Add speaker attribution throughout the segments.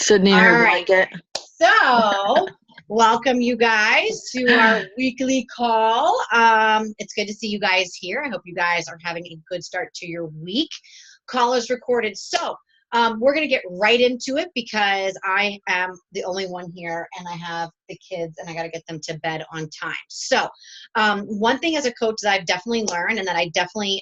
Speaker 1: Sydney,
Speaker 2: All
Speaker 1: her
Speaker 2: right.
Speaker 1: blanket.
Speaker 2: So, welcome you guys to our weekly call. It's good to see you guys here. I hope you guys are having a good start to your week. Call is recorded. So, we're going to get right into it because I am the only one here and I have the kids and I got to get them to bed on time. So, one thing as a coach that I've definitely learned and that I definitely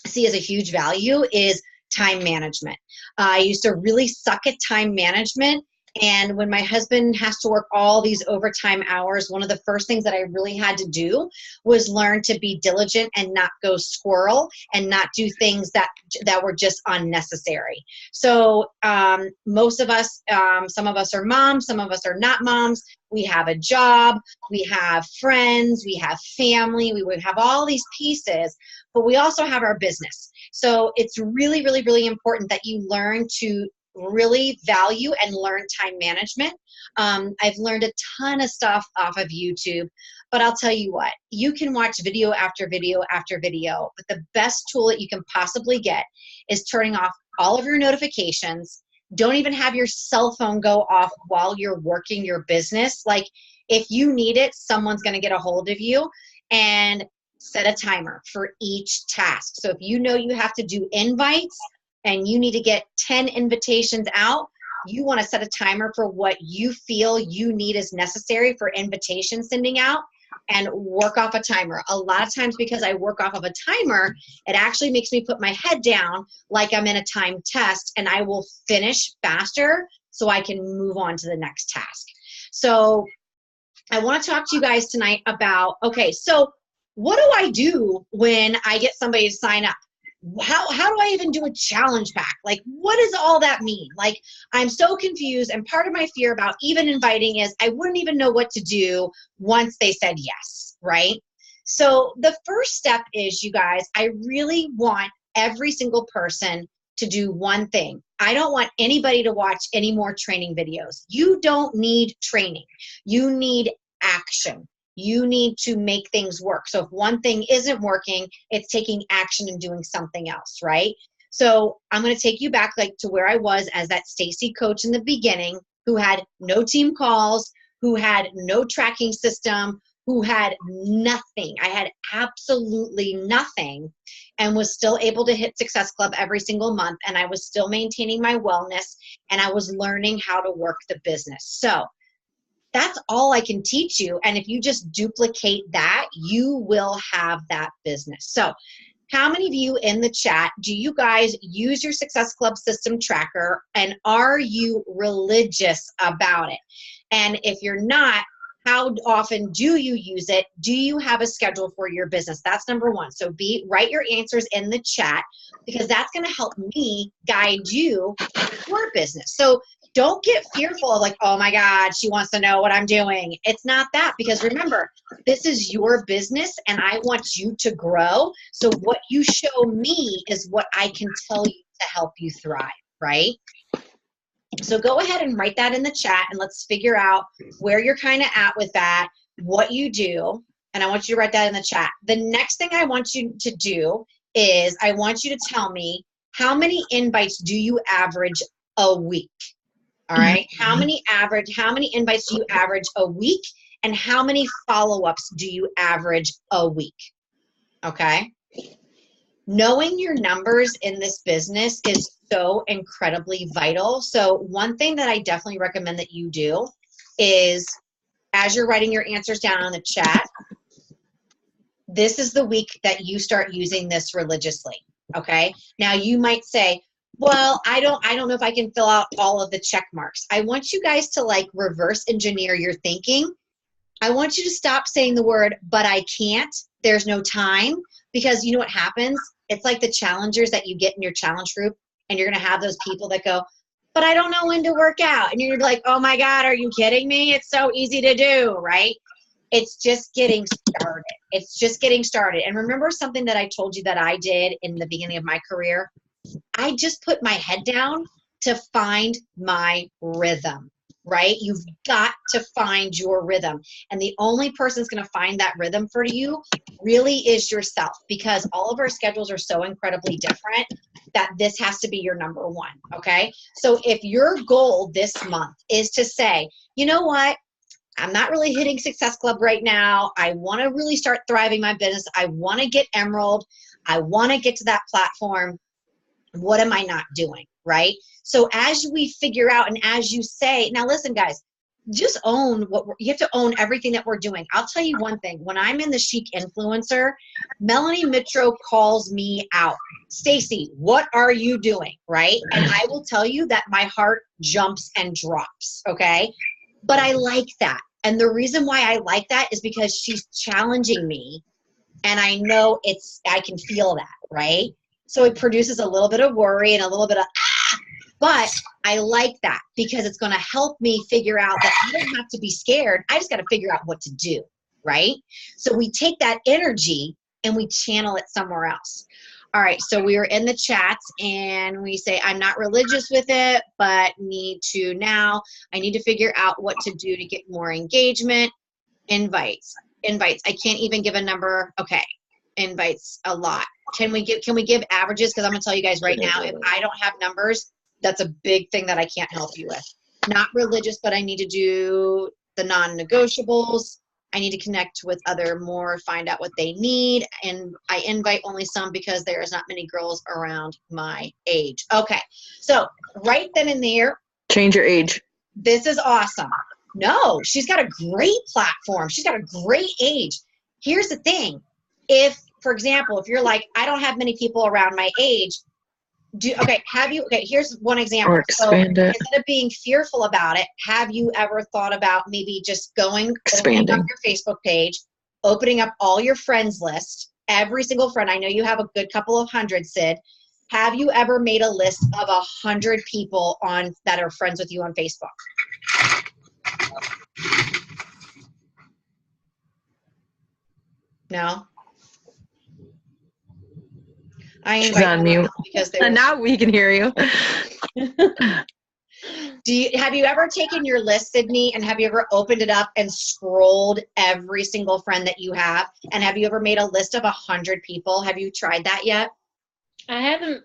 Speaker 2: see as a huge value is time management. I used to really suck at time management. And when my husband has to work all these overtime hours, one of the first things that I really had to do was learn to be diligent and not go squirrel and not do things that were just unnecessary. So most of us, some of us are moms, some of us are not moms. We have a job, we have friends, we have family, we would have all these pieces, but we also have our business. So it's really, really, really important that you learn to really value and learn time management. I've learned a ton of stuff off of YouTube, but I'll tell you what, you can watch video after video after video, but the best tool that you can possibly get is turning off all of your notifications. Don't even have your cell phone go off while you're working your business. Like if you need it, someone's going to get a hold of you, and set a timer for each task. So if you know you have to do invites and you need to get 10 invitations out, you want to set a timer for what you feel you need is necessary for invitation sending out and work off a timer. A lot of times because I work off of a timer, it actually makes me put my head down like I'm in a timed test and I will finish faster so I can move on to the next task. So I want to talk to you guys tonight about, okay, so what do I do when I get somebody to sign up? How do I even do a challenge pack? Like, what does all that mean? Like, I'm so confused, and part of my fear about even inviting is I wouldn't even know what to do once they said yes, right? So the first step is, you guys, I really want every single person to do one thing. I don't want anybody to watch any more training videos. You don't need training. You need action. You need to make things work. So if one thing isn't working, it's taking action and doing something else, right? So I'm going to take you back like to where I was as that Stacy coach in the beginning, who had no team calls, who had no tracking system, who had nothing. I had absolutely nothing and was still able to hit Success Club every single month. And I was still maintaining my wellness and I was learning how to work the business. So that's all I can teach you. And if you just duplicate that, you will have that business. So how many of you in the chat, do you guys use your Success Club system tracker, and are you religious about it? And if you're not, how often do you use it? Do you have a schedule for your business? That's number one. So write your answers in the chat because that's going to help me guide you in your business. So don't get fearful of like, oh my God, she wants to know what I'm doing. It's not that, because remember, this is your business and I want you to grow. So what you show me is what I can tell you to help you thrive, right? So go ahead and write that in the chat and let's figure out where you're kind of at with that, what you do, and I want you to write that in the chat. The next thing I want you to do is I want you to tell me how many invites do you average a week? All right. How many invites do you average a week? And how many follow-ups do you average a week? Okay. Knowing your numbers in this business is so incredibly vital. So one thing that I definitely recommend that you do is, as you're writing your answers down on the chat, this is the week that you start using this religiously. Okay. Now you might say, well, I don't know if I can fill out all of the check marks. I want you guys to like reverse engineer your thinking. I want you to stop saying the word, but I can't, there's no time, because you know what happens? It's like the challengers that you get in your challenge group, and you're going to have those people that go, but I don't know when to work out. And you're like, oh my God, are you kidding me? It's so easy to do, right? It's just getting started. It's just getting started. And remember something that I told you that I did in the beginning of my career? I just put my head down to find my rhythm. right? You've got to find your rhythm. And the only person that's going to find that rhythm for you really is yourself, because all of our schedules are so incredibly different that this has to be your number one, okay? So if your goal this month is to say, you know what? I'm not really hitting Success Club right now. I want to really start thriving my business. I want to get Emerald. I want to get to that platform. What am I not doing, right? So as we figure out, and as you say, now listen, guys, just own you have to own everything that we're doing. I'll tell you one thing. When I'm in the Chic Influencer, Melanie Mitro calls me out. Stacy, what are you doing, right? And I will tell you that my heart jumps and drops, okay? But I like that. And the reason why I like that is because she's challenging me, and I know I can feel that, right? So it produces a little bit of worry and a little bit of, but I like that because it's going to help me figure out that I don't have to be scared. I just got to figure out what to do, right? So we take that energy and we channel it somewhere else. All right, so we were in the chats and we say, I'm not religious with it, but I need to figure out what to do to get more engagement. Invites. I can't even give a number. Okay, invites a lot. Can we give averages? Because I'm gonna tell you guys right now, if I don't have numbers, that's a big thing that I can't help you with. Not religious, but I need to do the non-negotiables. I need to connect with find out what they need. And I invite only some because there's not many girls around my age. Okay, so right then and there.
Speaker 1: Change your age.
Speaker 2: This is awesome. No, she's got a great platform. She's got a great age. Here's the thing. If, for example, if you're like, I don't have many people around my age, here's one example.
Speaker 1: Or expand it.
Speaker 2: Instead of being fearful about it, have you ever thought about maybe just opening up your Facebook page, opening up all your friends list, every single friend? I know you have a good couple of hundred, Sid. Have you ever made a list of 100 people that are friends with you on Facebook? No?
Speaker 1: She's on mute.
Speaker 2: Because
Speaker 1: now we can hear you.
Speaker 2: Have you ever taken your list, Sydney, and have you ever opened it up and scrolled every single friend that you have? And have you ever made a list of 100 people? Have you tried that yet?
Speaker 3: I haven't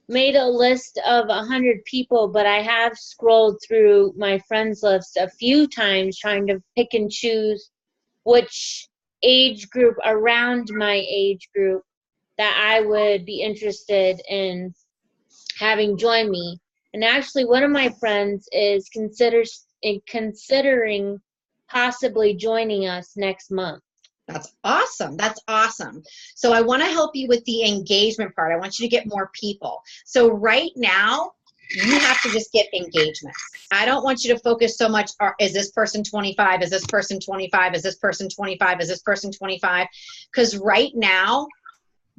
Speaker 3: made a list of 100 people, but I have scrolled through my friends list a few times trying to pick and choose which age group around my age group that I would be interested in having join me. And actually, one of my friends is considering possibly joining us next month.
Speaker 2: That's awesome. That's awesome. So I want to help you with the engagement part. I want you to get more people. So right now, you have to just get engagement. I don't want you to focus so much, is this person 25? Is this person 25? Is this person 25? Is this person 25? Because right now,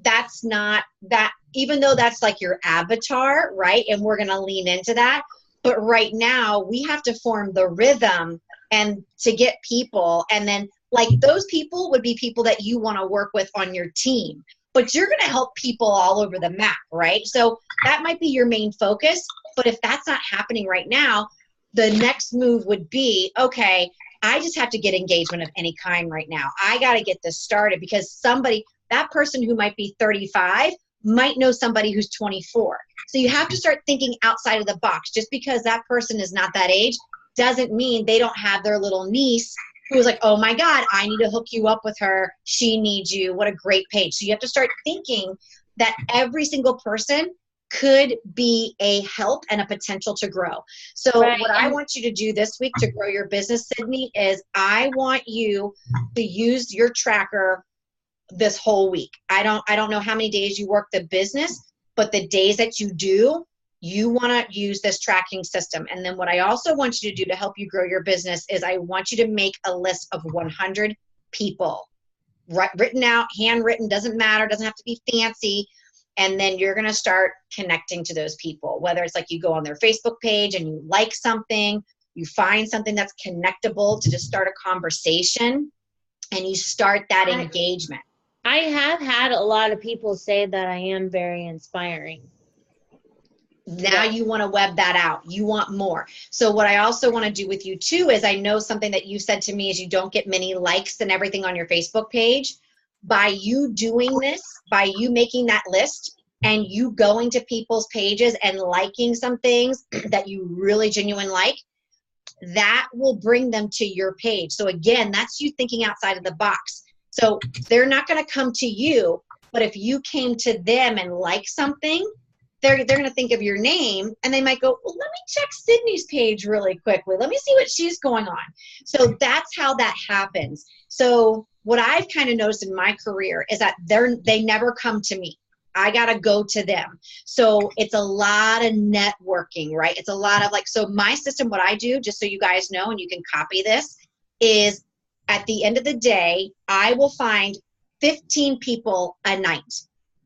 Speaker 2: that's not that, even though that's like your avatar, right? And we're going to lean into that. But right now, we have to form the rhythm and to get people. And then like those people would be people that you want to work with on your team. But you're going to help people all over the map, right? So that might be your main focus. But if that's not happening right now, the next move would be, okay, I just have to get engagement of any kind right now. I got to get this started because that person who might be 35 might know somebody who's 24. So you have to start thinking outside of the box. Just because that person is not that age doesn't mean they don't have their little niece who's like, oh my God, I need to hook you up with her. She needs you. What a great page. So you have to start thinking that every single person could be a help and a potential to grow. So what I want you to do this week to grow your business, Sydney, is I want you to use your tracker this whole week. I don't know how many days you work the business, but the days that you do, you want to use this tracking system. And then what I also want you to do to help you grow your business is I want you to make a list of 100 people. Written out, handwritten, doesn't matter, doesn't have to be fancy. And then you're going to start connecting to those people, whether it's like you go on their Facebook page and you like something, you find something that's connectable to just start a conversation, and you start that engagement.
Speaker 3: I have had a lot of people say that I am very inspiring.
Speaker 2: Now you want to web that out. You want more. So what I also want to do with you too is, I know something that you said to me is you don't get many likes and everything on your Facebook page. By you doing this, by you making that list and you going to people's pages and liking some things that you really genuine like, that will bring them to your page. So again, that's you thinking outside of the box. So they're not going to come to you, but if you came to them and like something, they're going to think of your name and they might go, well, let me check Sydney's page really quickly. Let me see what she's going on. So that's how that happens. So what I've kind of noticed in my career is that they never come to me. I got to go to them. So it's a lot of networking, right? It's a lot of so my system, what I do, just so you guys know, and you can copy this, is at the end of the day, I will find 15 people a night.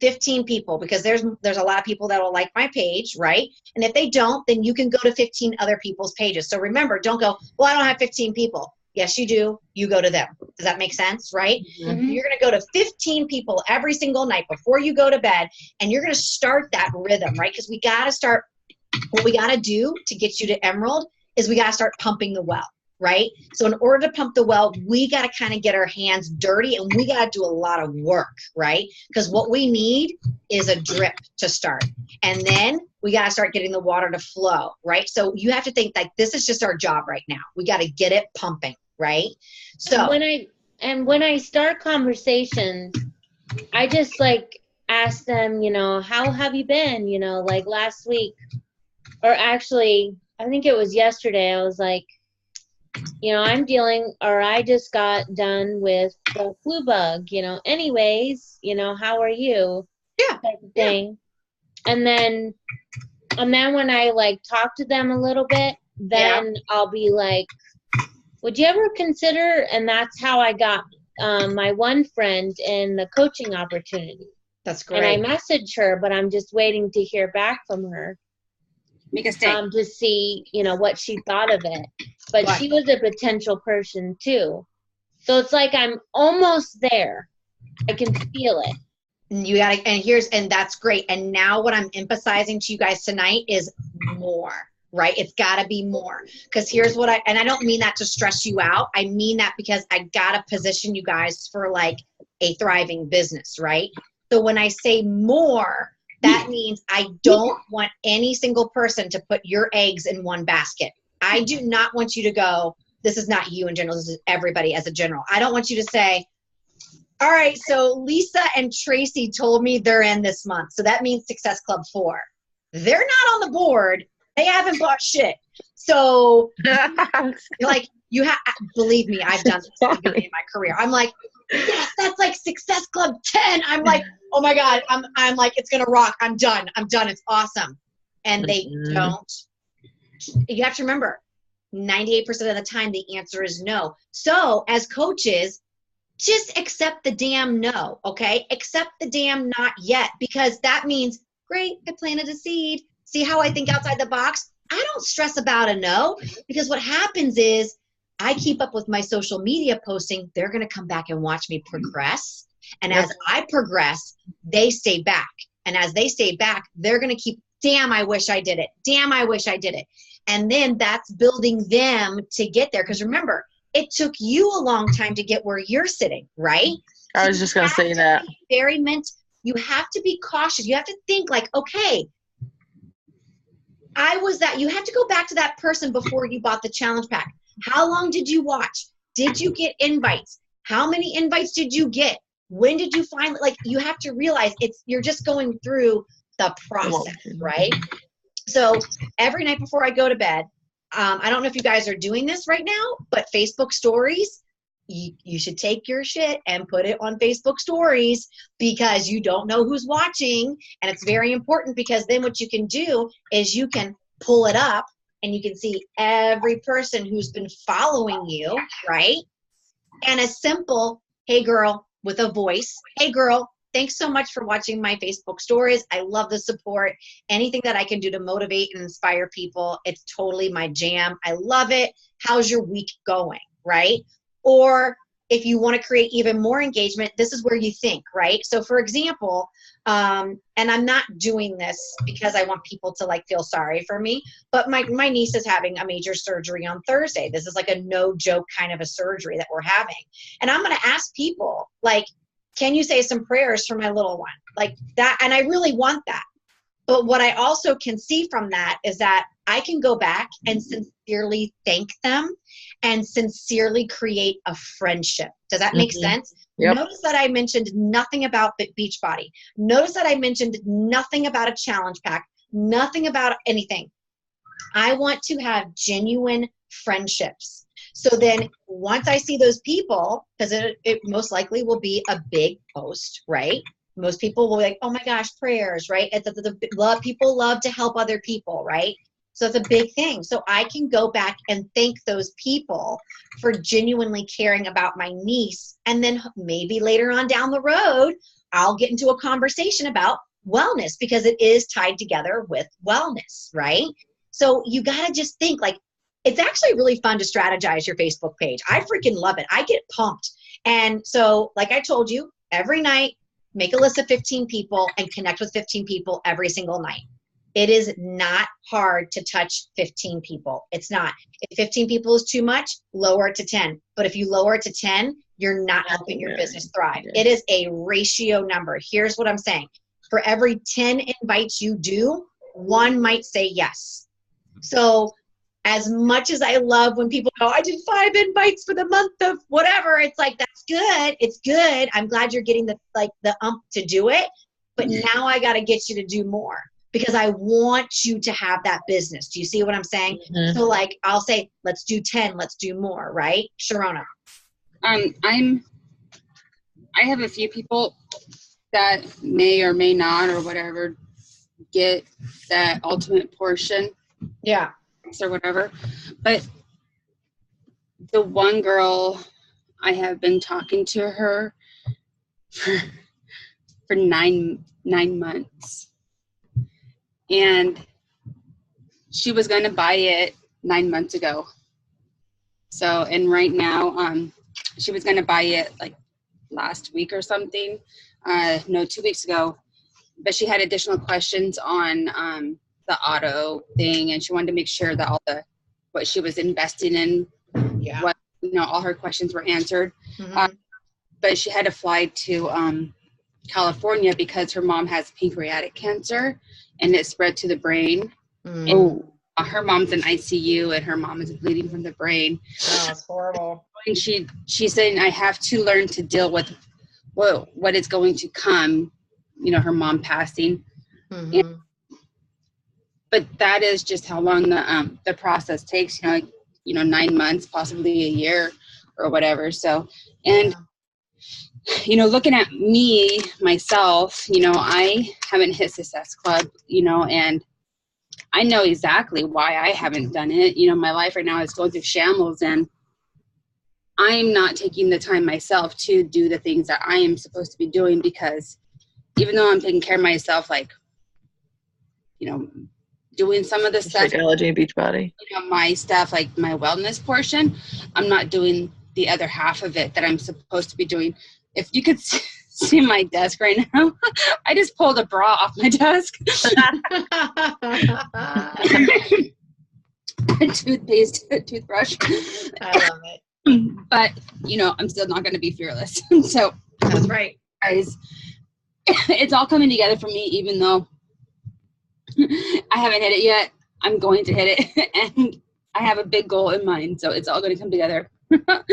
Speaker 2: 15 people, because there's a lot of people that will like my page, right? And if they don't, then you can go to 15 other people's pages. So remember, don't go, well, I don't have 15 people. Yes, you do. You go to them. Does that make sense, right?
Speaker 3: Mm-hmm.
Speaker 2: You're going to go to 15 people every single night before you go to bed, and you're going to start that rhythm, right? Because we got to start, what we got to do to get you to Emerald is we got to start pumping the well. Right? So in order to pump the well, we got to kind of get our hands dirty and we got to do a lot of work, right? Because what we need is a drip to start. And then we got to start getting the water to flow, right? So you have to think this is just our job right now. We got to get it pumping, right? So
Speaker 3: when I start conversations, I just ask them, how have you been? Like last week, or actually, I think it was yesterday, I was like, I just got done with the flu bug, anyways, how are you?
Speaker 2: Yeah.
Speaker 3: Type of thing. And then when I talk to them a little bit, then I'll be like, would you ever consider, and that's how I got my one friend in the coaching opportunity.
Speaker 2: That's great.
Speaker 3: And I messaged her, but I'm just waiting to hear back from her.
Speaker 4: Make a stay.
Speaker 3: To see, what she thought of it. But she was a potential person too. So it's I'm almost there. I can feel it.
Speaker 2: You got to, and that's great. And now what I'm emphasizing to you guys tonight is more, right? It's got to be more. Because here's what and I don't mean that to stress you out. I mean that because I got to position you guys for a thriving business, right? So when I say more, that means I don't want any single person to put your eggs in one basket. I do not want you to go, this is not you in general, this is everybody as a general. I don't want you to say, all right, so Lisa and Tracy told me they're in this month. So that means Success Club 4. They're not on the board. They haven't bought shit. So you have, believe me, I've done this in my career. I'm like, yes, that's Success Club 10. I'm like, oh my God, I'm like, it's going to rock. I'm done. It's awesome. And they don't. You have to remember, 98% of the time, the answer is no. So as coaches, just accept the damn no, okay? Accept the damn not yet, because that means, great, I planted a seed. See how I think outside the box? I don't stress about a no, because what happens is I keep up with my social media posting. They're going to come back and watch me progress. And as I progress, they stay back. And as they stay back, they're going to keep, damn, I wish I did it. Damn, I wish I did it. And then that's building them to get there. Because remember, it took you a long time to get where you're sitting, right?
Speaker 1: I was just going to say that.
Speaker 2: You have to be cautious. You have to think okay, you have to go back to that person before you bought the challenge pack. How long did you watch? Did you get invites? How many invites did you get? When did you find, you have to realize you're just going through the process, right? So every night before I go to bed, I don't know if you guys are doing this right now, but Facebook stories, you should take your shit and put it on Facebook stories, because you don't know who's watching. And it's very important, because then what you can do is you can pull it up and you can see every person who's been following you, right? And a simple, hey girl, with a voice, hey girl, thanks so much for watching my Facebook stories. I love the support. Anything that I can do to motivate and inspire people, it's totally my jam. I love it. How's your week going, right? Or if you want to create even more engagement, this is where you think, right? So for example, and I'm not doing this because I want people to like feel sorry for me, but my niece is having a major surgery on Thursday. This is like a no joke kind of a surgery that we're having. And I'm going to ask people like, can you say some prayers for my little one? Like that. And I really want that. But what I also can see from that is that I can go back and sincerely thank them and sincerely create a friendship. Does that make sense?
Speaker 1: Yep.
Speaker 2: Notice that I mentioned nothing about Beachbody. Notice that I mentioned nothing about a challenge pack, nothing about anything. I want to have genuine friendships. So then once I see those people, because it most likely will be a big post, right? Most people will be like, oh my gosh, prayers, right? People love to help other people, right? So it's a big thing. So I can go back and thank those people for genuinely caring about my niece. And then maybe later on down the road, I'll get into a conversation about wellness because it is tied together with wellness, right? So you got to just think like, it's actually really fun to strategize your Facebook page. I freaking love it. I get pumped. And so like I told you, every night, make a list of 15 people and connect with 15 people every single night. It is not hard to touch 15 people. It's not. If 15 people is too much, lower it to 10. But if you lower it to 10, you're not helping your business thrive. It is a ratio number. Here's what I'm saying. For every 10 invites you do, 1 might say yes. So as much as I love when people go, I did 5 invites for the month of whatever, it's like, that's good. It's good. I'm glad you're getting the to do it. But now I got to get you to do more because I want you to have that business. Do you see what I'm saying? Mm-hmm. So like, I'll say, let's do 10, let's do more, right? Sharona.
Speaker 4: I have a few people that may or may not or whatever get that ultimate portion.
Speaker 2: Yeah.
Speaker 4: Or whatever. But the one girl, I have been talking to her for nine months. And she was going to buy it 9 months ago. So, and right now, she was going to buy it like last week or something. 2 weeks ago. But she had additional questions on the auto thing, and she wanted to make sure that what she was investing in, all her questions were answered. Mm-hmm. But she had to fly to California because her mom has pancreatic cancer, and it spread to the brain. Mm. And her mom's in ICU, and her mom is bleeding from the brain.
Speaker 2: Oh, it's horrible.
Speaker 4: And she's saying, I have to learn to deal with what is going to come. Her mom passing. Mm-hmm. But that is just how long the process takes, 9 months, possibly a year or whatever. So, and, looking at me, myself, I haven't hit Success Club, and I know exactly why I haven't done it. My life right now is going through shambles, and I'm not taking the time myself to do the things that I am supposed to be doing because even though I'm taking care of myself, like, doing some of the stuff,
Speaker 1: Psychology, Beachbody,
Speaker 4: my stuff, like my wellness portion, I'm not doing the other half of it that I'm supposed to be doing. If you could see my desk right now, I just pulled a bra off my desk. Toothpaste, toothbrush.
Speaker 2: I love it.
Speaker 4: But, I'm still not going to be fearless. So
Speaker 2: that's right,
Speaker 4: guys. It's all coming together for me, even though I haven't hit it yet. I'm going to hit it, and I have a big goal in mind, so it's all going to come together. But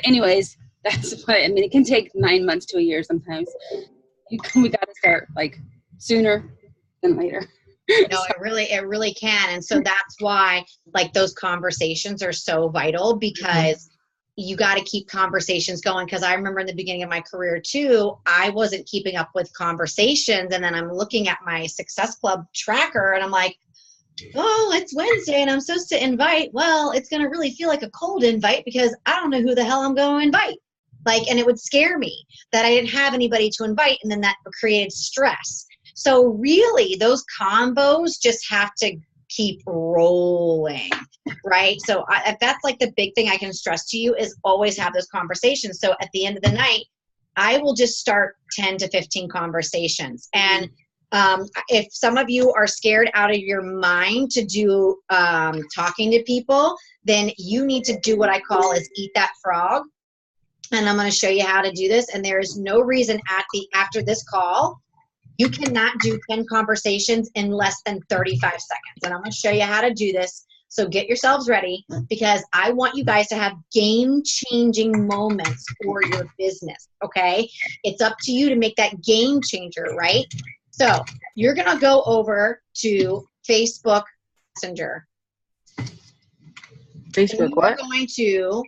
Speaker 4: anyways, that's what, it can take 9 months to a year sometimes. We got to start, like, sooner than later.
Speaker 2: No, it really can. And so that's why, like, those conversations are so vital because you got to keep conversations going. Because I remember in the beginning of my career too, I wasn't keeping up with conversations. And then I'm looking at my Success Club tracker and I'm like, oh, it's Wednesday and I'm supposed to invite. Well, it's going to really feel like a cold invite because I don't know who the hell I'm going to invite. Like, and it would scare me that I didn't have anybody to invite. And then that created stress. So really those combos just have to keep rolling, right? So that's like the big thing I can stress to you is always have those conversations. So at the end of the night, I will just start 10 to 15 conversations. And if some of you are scared out of your mind to do talking to people, then you need to do what I call is eat that frog. And I'm going to show you how to do this. And there is no reason after this call, you cannot do 10 conversations in less than 35 seconds. And I'm going to show you how to do this. So get yourselves ready, because I want you guys to have game-changing moments for your business, okay? It's up to you to make that game changer, right? So you're going to go over to Facebook Messenger.
Speaker 1: Facebook what?
Speaker 2: You're going to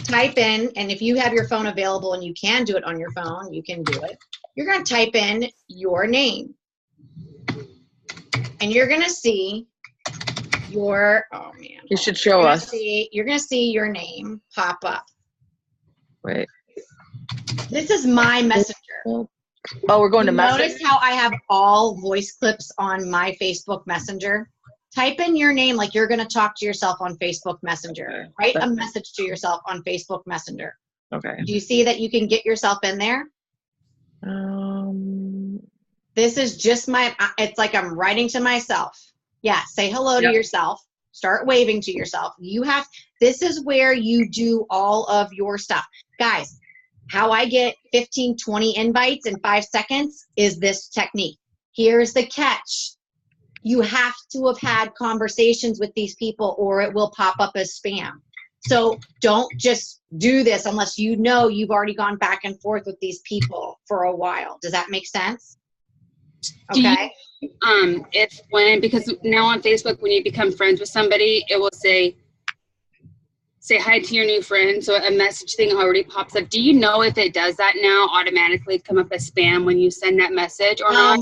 Speaker 2: type in, and if you have your phone available and you can do it on your phone, you can do it. You're going to type in your name. And you're going to see your, oh man.
Speaker 1: You should show us.
Speaker 2: You're going to see your name pop up.
Speaker 1: Wait.
Speaker 2: This is my Messenger.
Speaker 1: Oh, we're going to
Speaker 2: Notice
Speaker 1: Messenger?
Speaker 2: how I have all voice clips on my Facebook Messenger? Type in your name like you're going to talk to yourself on Facebook Messenger. Write a message to yourself on Facebook Messenger.
Speaker 1: Okay.
Speaker 2: Do you see that you can get yourself in there? This is just it's like I'm writing to myself. Yeah, say hello to yourself. Start waving to yourself. This is where you do all of your stuff. Guys, how I get 15, 20 invites in 5 seconds is this technique. Here's the catch. You have to have had conversations with these people or it will pop up as spam. So don't just do this unless you know you've already gone back and forth with these people for a while. Does that make sense? Okay.
Speaker 4: Because now on Facebook, when you become friends with somebody, it will say hi to your new friend. So a message thing already pops up. Do you know if it does that now automatically come up as spam when you send that message or not?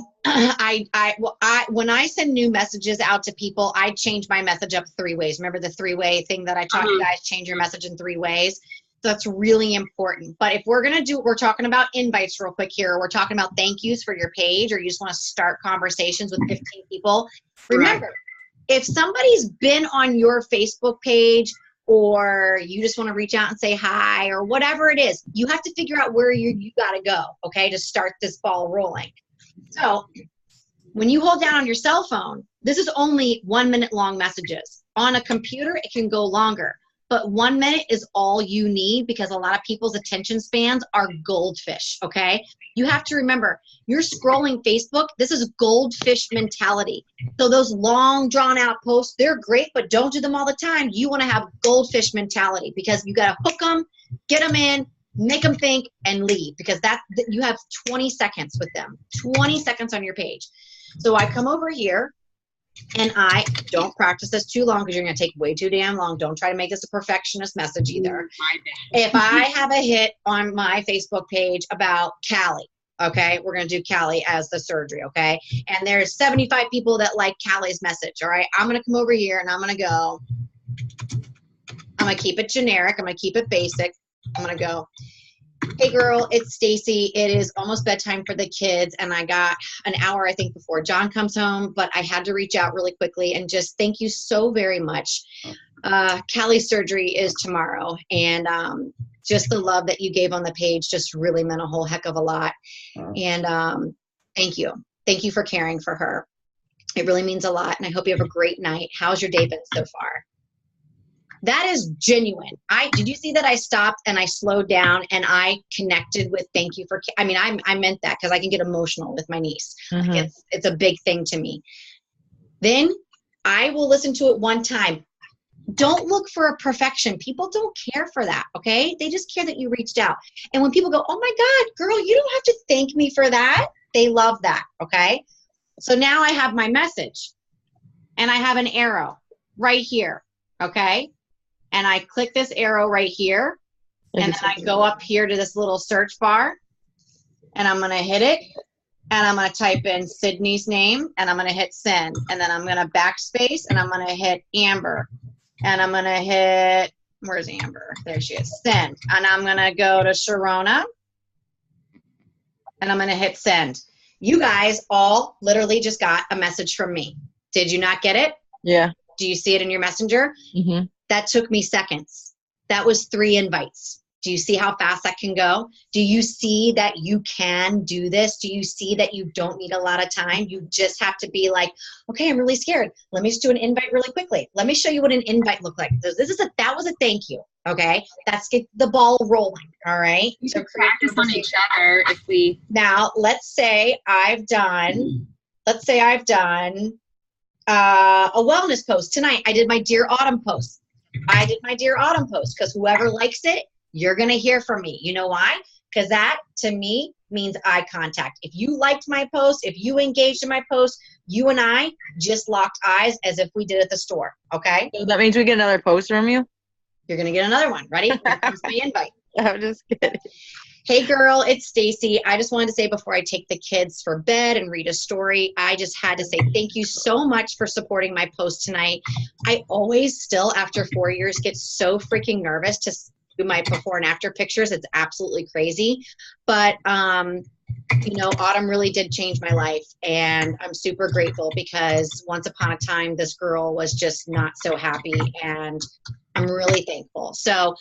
Speaker 2: When I send new messages out to people, I change my message up 3 ways. Remember the 3-way thing that I taught you guys, change your message in 3 ways. That's really important. But if we're talking about invites real quick here. We're talking about thank yous for your page, or you just want to start conversations with 15 people. Remember, if somebody's been on your Facebook page, or you just want to reach out and say hi, or whatever it is, you have to figure out where you got to go, okay, to start this ball rolling. So when you hold down on your cell phone, this is only 1 minute long messages. On a computer, it can go longer. But 1 minute is all you need, because a lot of people's attention spans are goldfish, okay? You have to remember, you're scrolling Facebook. This is goldfish mentality. So those long, drawn-out posts, they're great, but don't do them all the time. You want to have goldfish mentality, because you got to hook them, get them in, make them think, and leave, because you have 20 seconds with them, 20 seconds on your page. So I come over here. And I don't practice this too long, because you're going to take way too damn long. Don't try to make this a perfectionist message either. If I have a hit on my Facebook page about Callie, okay, we're going to do Callie as the surgery, okay? And there's 75 people that like Callie's message, all right? I'm going to come over here and I'm going to keep it generic. I'm going to keep it basic. I'm going to go, hey girl, it's Stacy. It is almost bedtime for the kids, and I got an hour, I think, before John comes home, but I had to reach out really quickly and just thank you so very much. Callie's surgery is tomorrow, and just the love that you gave on the page just really meant a whole heck of a lot. And thank you. Thank you for caring for her. It really means a lot, and I hope you have a great night. How's your day been so far? That is genuine. Did you see that I stopped and I slowed down and I connected with thank you for, I meant that, because I can get emotional with my niece.
Speaker 1: Mm-hmm.
Speaker 2: It's a big thing to me. Then I will listen to it one time. Don't look for a perfection. People don't care for that, okay? They just care that you reached out. And when people go, oh my God, girl, you don't have to thank me for that. They love that, okay? So now I have my message and I have an arrow right here, okay? And I click this arrow right here, and then I go up here to this little search bar, and I'm going to hit it, and I'm going to type in Sydney's name, and I'm going to hit send, and then I'm going to backspace, and I'm going to hit Amber, and I'm going to hit, where's Amber? There she is, send, and I'm going to go to Sharona, and I'm going to hit send. You guys all literally just got a message from me. Did you not get it?
Speaker 1: Yeah.
Speaker 2: Do you see it in your messenger?
Speaker 1: Mhm.
Speaker 2: That took me seconds. That was 3 invites. Do you see how fast that can go? Do you see that you can do this? Do you see that you don't need a lot of time? You just have to be like, okay, I'm really scared. Let me just do an invite really quickly. Let me show you what an invite looked like. That was a thank you. Okay. Let's get the ball rolling. All right.
Speaker 4: We
Speaker 2: So
Speaker 4: should practice on each other if we.
Speaker 2: now let's say I've done a wellness post tonight. I did my Dear Autumn post. Because whoever likes it, you're going to hear from me. You know why? Because that to me means eye contact. If you liked my post, if you engaged in my post, you and I just locked eyes as if we did at the store. Okay.
Speaker 1: So that means we get another post from you?
Speaker 2: You're going to get another one. Ready? Here comes my invite.
Speaker 1: I'm just kidding.
Speaker 2: Hey girl, it's Stacy. I just wanted to say before I take the kids for bed and read a story, I just had to say thank you so much for supporting my post tonight. I always still, after 4 years, get so freaking nervous to do my before and after pictures. It's absolutely crazy. But, Autumn really did change my life. And I'm super grateful because once upon a time, this girl was just not so happy. And I'm really thankful. So,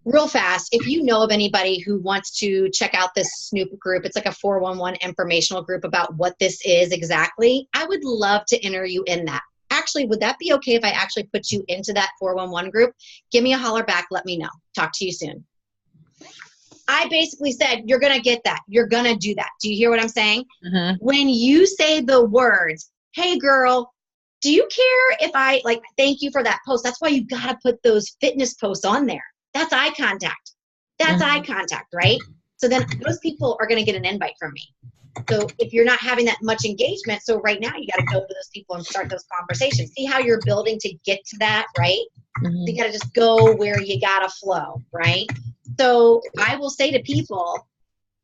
Speaker 2: real fast, if you know of anybody who wants to check out this Snoop group, it's like a 411 informational group about what this is exactly. I would love to enter you in that. Actually, would that be okay if I actually put you into that 411 group? Give me a holler back. Let me know. Talk to you soon. I basically said, you're going to get that. You're going to do that. Do you hear what I'm saying?
Speaker 1: Mhm.
Speaker 2: When you say the words, hey girl, do you care if I thank you for that post? That's why you got to put those fitness posts on there. That's eye contact. That's eye contact, right? So then those people are going to get an invite from me. So if you're not having that much engagement, so right now you got to go to those people and start those conversations. See how you're building to get to that, right? So you got to just go where you got to flow, right? So I will say to people,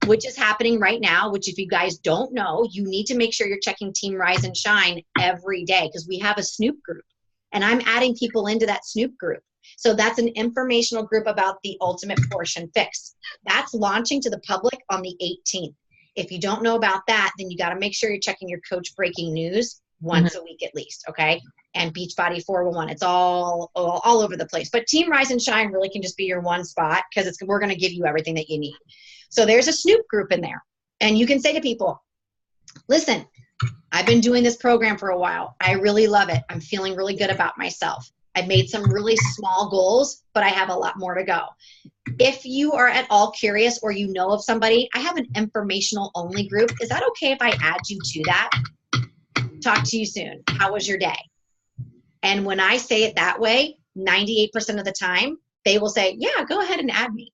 Speaker 2: which is happening right now, which if you guys don't know, you need to make sure you're checking Team Rise and Shine every day because we have a Snoop group and I'm adding people into that Snoop group. So that's an informational group about the Ultimate Portion Fix. That's launching to the public on the 18th. If you don't know about that, then you got to make sure you're checking your Coach Breaking News once a week at least, okay? And Beachbody 411, it's all over the place. But Team Rise and Shine really can just be your one spot because we're going to give you everything that you need. So there's a Snoop group in there. And you can say to people, listen, I've been doing this program for a while. I really love it. I'm feeling really good about myself. I've made some really small goals, but I have a lot more to go. If you are at all curious or you know of somebody, I have an informational only group. Is that okay if I add you to that? Talk to you soon. How was your day? And when I say it that way, 98% of the time, they will say, yeah, go ahead and add me.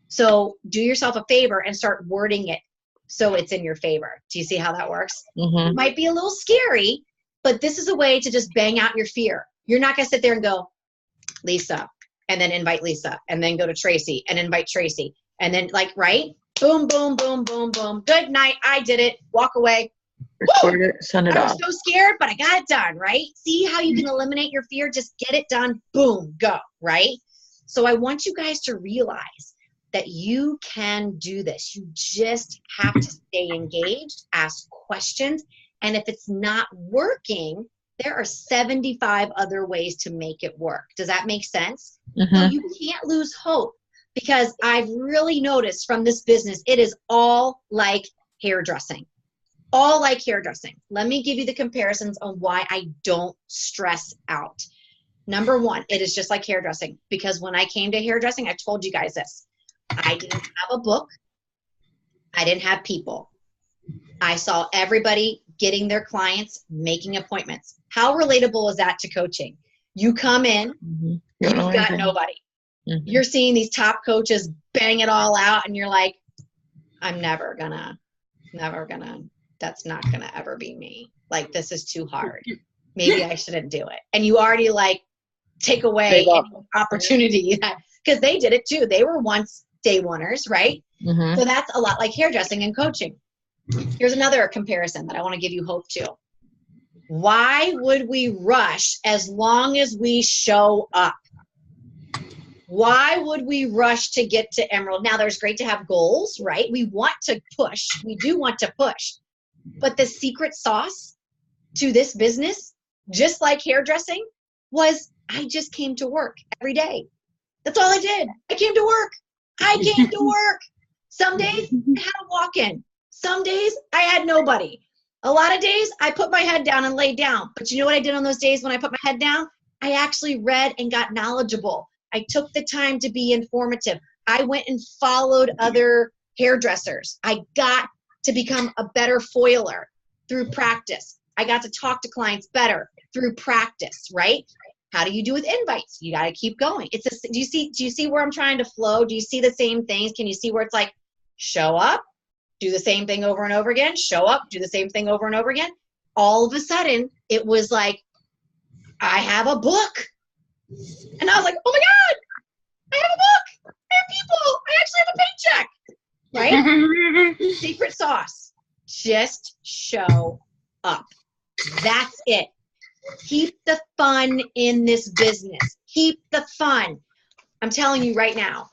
Speaker 2: So do yourself a favor and start wording it so it's in your favor. Do you see how that works? It might be a little scary, but this is a way to just bang out your fear. You're not going to sit there and go, Lisa, and then invite Lisa, and then go to Tracy and invite Tracy. And then right? Boom, boom, boom, boom, boom. Good night. I did it. Walk away.
Speaker 1: Record it, send it
Speaker 2: I
Speaker 1: off.
Speaker 2: was so scared, but I got it done, right? See how you can eliminate your fear? Just get it done. Boom, go, right? So I want you guys to realize that you can do this. You just have to stay engaged, ask questions, and if it's not working, there are 75 other ways to make it work. Does that make sense? So you can't lose hope because I've really noticed from this business, it is all like hairdressing. All like hairdressing. Let me give you the comparisons on why I don't stress out. Number one, it is just like hairdressing because when I came to hairdressing, I told you guys this. I didn't have a book. I didn't have people. I saw everybody getting their clients, making appointments. How relatable is that to coaching? You come in, you've got nobody. You're seeing these top coaches bang it all out and you're like, I'm never gonna, that's not gonna ever be me. Like, this is too hard. Maybe I shouldn't do it. And you already take away any opportunity because they did it too. They were once day oneers, right? So that's a lot like hairdressing and coaching. Here's another comparison that I want to give you hope to. Why would we rush as long as we show up? Why would we rush to get to Emerald? Now, there's great to have goals, right? We want to push. We do want to push. But the secret sauce to this business just like hairdressing, was I just came to work every day. That's all I did. I came to work. I came to work. Some days I had a walk-in. Some days I had nobody. A lot of days I put my head down and laid down. But you know what I did on those days when I put my head down? I actually read and got knowledgeable. I took the time to be informative. I went and followed other hairdressers. I got to become a better foiler through practice. I got to talk to clients better through practice, right? How do you do with invites? You got to keep going. It's a, do you see where I'm trying to flow? Do you see the same things? Can you see where it's like, show up, do the same thing over and over again, show up, do the same thing over and over again? All of a sudden, it was like, I have a book. And I was like, oh my God, I have a book. I have people. I actually have a paycheck, right? Secret sauce. Just show up. That's it. Keep the fun in this business. Keep the fun. I'm telling you right now,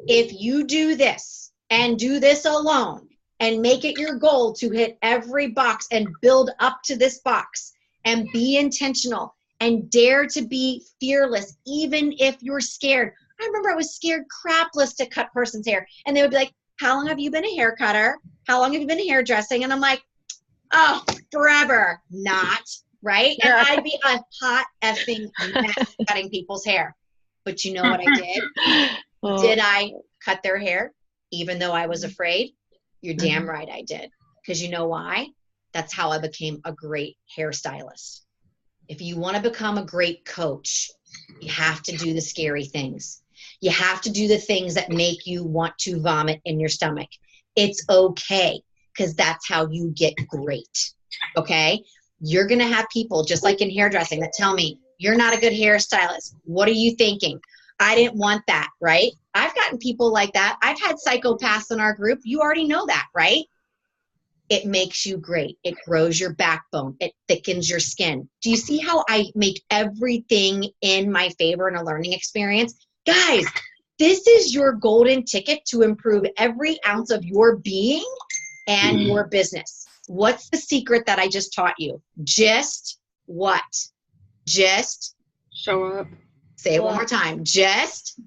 Speaker 2: if you do this and do this alone and make it your goal to hit every box and build up to this box and be intentional and dare to be fearless, even if you're scared. I remember I was scared crapless to cut person's hair. And they would be like, how long have you been a hair cutter? How long have you been hairdressing? And I'm like, oh, forever. Not. Right? And I'd be a hot effing mess cutting people's hair. But you know what I did?
Speaker 1: Oh.
Speaker 2: Did I cut their hair even though I was afraid? You're damn right I did. Because you know why? That's how I became a great hairstylist. If you want to become a great coach, you have to do the scary things. You have to do the things that make you want to vomit in your stomach. It's okay, because that's how you get great. Okay? You're going to have people, just like in hairdressing, that tell me, you're not a good hairstylist. What are you thinking? I didn't want that, right? I've gotten people like that. I've had psychopaths in our group. You already know that, right? It makes you great. It grows your backbone. It thickens your skin. Do you see how I make everything in my favor in a learning experience? Guys, this is your golden ticket to improve every ounce of your being and your business. What's the secret that I just taught you? Just what? Just
Speaker 4: Show up.
Speaker 2: say it one more time. Just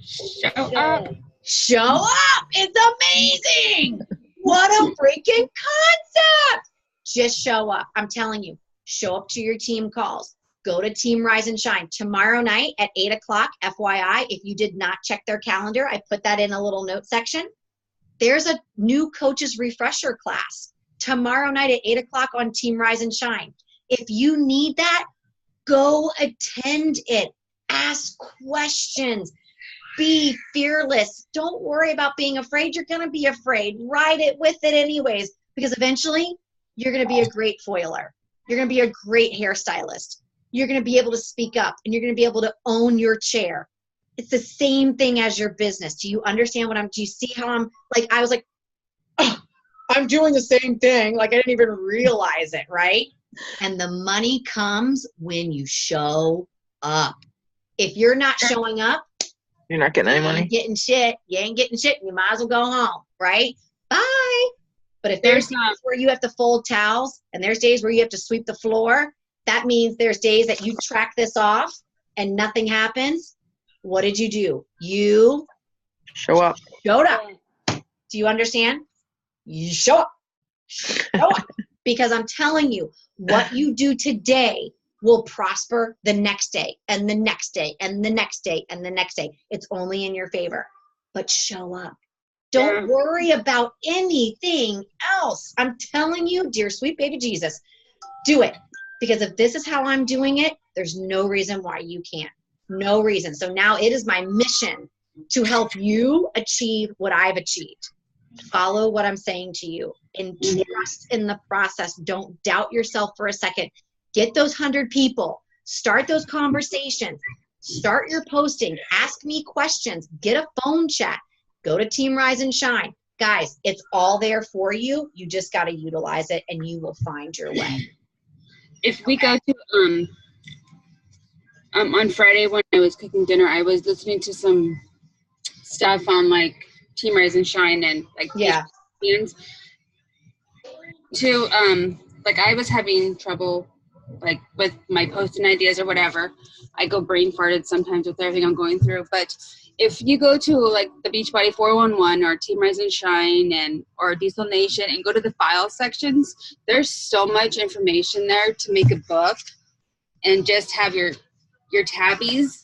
Speaker 4: Show up.
Speaker 2: show up. It's amazing. What a freaking concept. Just show up. I'm telling you, show up to your team calls. Go to Team Rise and Shine tomorrow night at 8 o'clock. FYI, if you did not check their calendar, I put that in a little note section. There's a new coaches refresher class tomorrow night at 8 o'clock on Team Rise and Shine. If you need that, go attend it. Ask questions. Be fearless. Don't worry about being afraid. You're going to be afraid. Ride it with it anyways, because eventually you're going to be a great foiler. You're going to be a great hairstylist. You're going to be able to speak up, and you're going to be able to own your chair. It's the same thing as your business. Do you understand do you see how I'm like, I was like, oh, I'm doing the same thing. Like I didn't even realize it, right? And the money comes when you show up. If you're not showing up,
Speaker 1: You're not getting any
Speaker 2: you
Speaker 1: money.
Speaker 2: ain't getting shit. You ain't getting shit. You might as well go home, right? Bye. But if there's days where you have to fold towels and there's days where you have to sweep the floor, that means there's days that you track this off and nothing happens. What did you do? You
Speaker 1: Show up.
Speaker 2: showed up. Do you understand? You show up. Show up. Because I'm telling you, what you do today will prosper the next day and the next day and the next day and the next day. It's only in your favor. But show up. Don't worry about anything else. I'm telling you, dear sweet baby Jesus, do it. Because if this is how I'm doing it, there's no reason why you can't. No reason. So now it is my mission to help you achieve what I've achieved. Follow what I'm saying to you and trust in the process. Don't doubt yourself for a second. Get those 100 people. Start those conversations. Start your posting. Ask me questions. Get a phone chat. Go to Team Rise and Shine. Guys, it's all there for you. You just got to utilize it and you will find your way.
Speaker 4: If we go to on Friday when I was cooking dinner, I was listening to some stuff on like Team Rise and Shine and like to like I was having trouble like with my posting ideas or whatever. I go brain farted sometimes with everything I'm going through. But if you go to like the Beachbody 411 or Team Rise and Shine or Diesel Nation and go to the file sections, there's so much information there to make a book and just have your tabbies.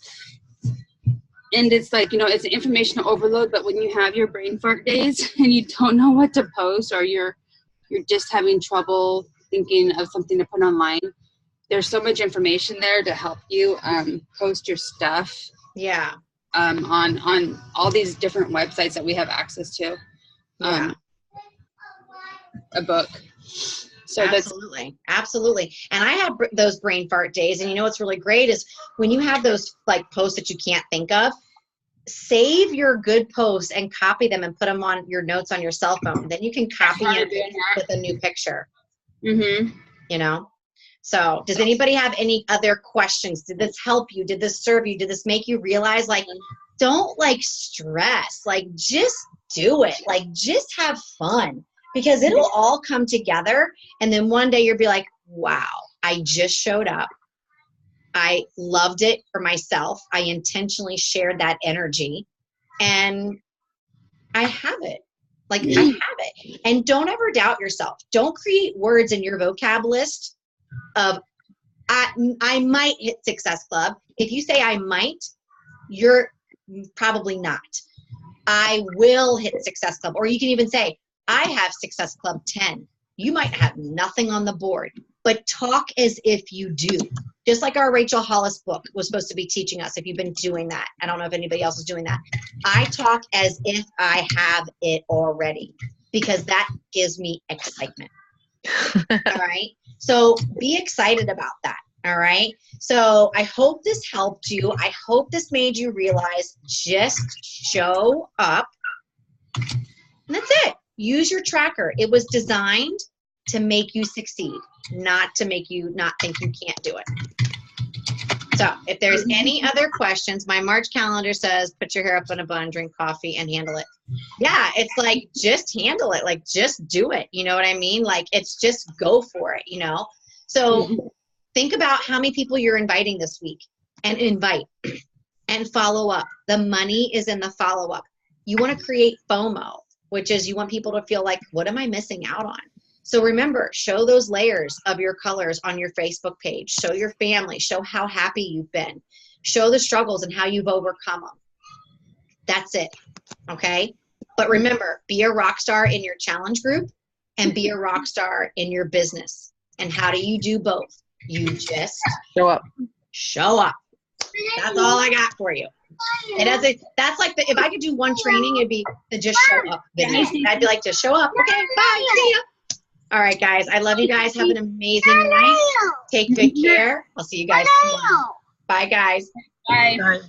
Speaker 4: And it's like, it's an information overload, but when you have your brain fart days and you don't know what to post, or you're just having trouble thinking of something to put online, there's so much information there to help you post your stuff.
Speaker 2: Yeah.
Speaker 4: On all these different websites that we have access to.
Speaker 2: Yeah.
Speaker 4: A book. So
Speaker 2: absolutely. And I have those brain fart days, and what's really great is when you have those like posts that you can't think of, save your good posts and copy them and put them on your notes on your cell phone. Then you can copy it with a new picture.
Speaker 4: Mm-hmm.
Speaker 2: So does anybody have any other questions? Did this help you? Did this serve you? Did this make you realize, like, don't like stress, like just do it, like just have fun, because it'll all come together. And then one day you'll be like, wow, I just showed up. I loved it for myself. I intentionally shared that energy and I have it. Like I have it. And don't ever doubt yourself. Don't create words in your vocab list of I might hit Success Club. If you say I might, you're probably not. I will hit Success Club. Or you can even say, I have Success Club 10. You might have nothing on the board, but talk as if you do. Just like our Rachel Hollis book was supposed to be teaching us, if you've been doing that. I don't know if anybody else is doing that. I talk as if I have it already, because that gives me excitement. All right? So be excited about that. All right? So I hope this helped you. I hope this made you realize just show up. And that's it. Use your tracker. It was designed to make you succeed, not to make you not think you can't do it. So if there's any other questions, my March calendar says, put your hair up in a bun, drink coffee, and handle it. Yeah, it's like, just handle it. Like, just do it. You know what I mean? Like, it's just go for it, So think about how many people you're inviting this week, and invite and follow up. The money is in the follow-up. You want to create FOMO, which is you want people to feel like, what am I missing out on? So remember, show those layers of your colors on your Facebook page. Show your family. Show how happy you've been. Show the struggles and how you've overcome them. That's it, okay? But remember, be a rock star in your challenge group and be a rock star in your business. And how do you do both? You just
Speaker 1: Show up.
Speaker 2: Show up. That's all I got for you. And that's like if I could do one training, it'd be the just show up video. I'd be like, just show up. Okay, bye. See ya. All right, guys. I love you guys. Have an amazing night. Take good care. I'll see you guys tomorrow. Bye, guys.
Speaker 4: Bye.
Speaker 1: Bye.